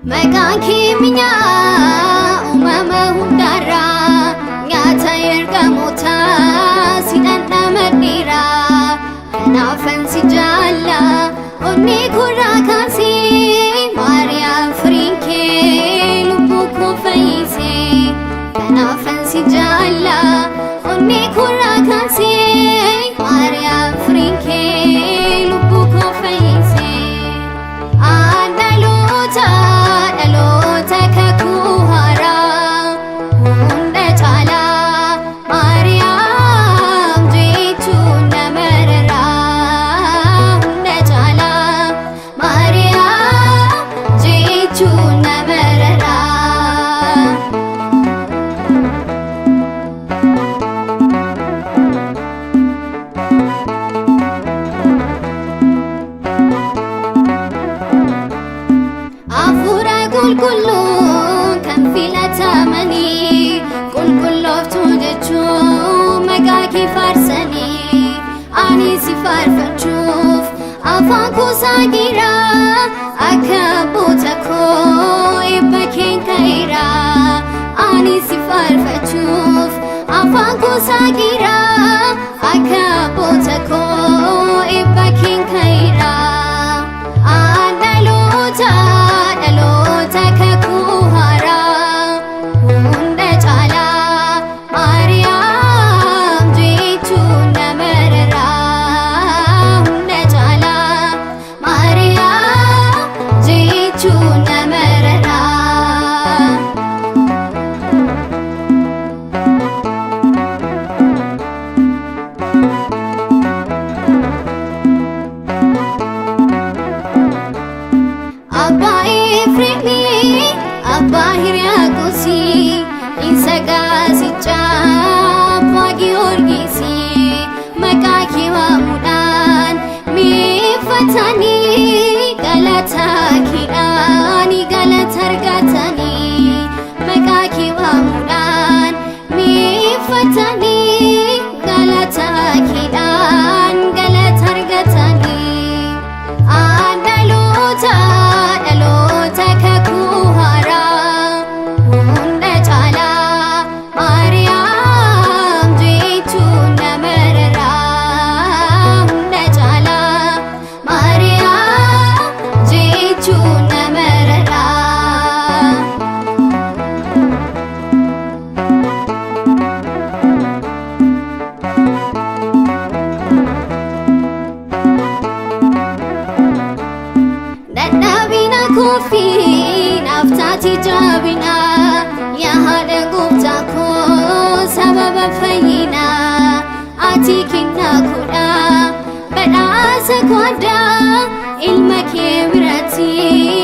Magaki minya umama hundara ngata ergamota sinanda madira kanafan si jalla onni kurakasi Maria frinke lubuko faise kanafan si jalla onni kurakasi Maria frinke lubuko faise Kullu kan filatamani kullooftu jechuun magaki farsani ani si farfachuuf afaan kuusaa gira akka boota koo ibba keen kaira ani si farfachuuf afaan kuusaa gira akka boota koo ibba keen kaira Kofi naftati jabina ya hada gupta ko sababa fayina ati kinna kuda bada sakwada ilma kebirati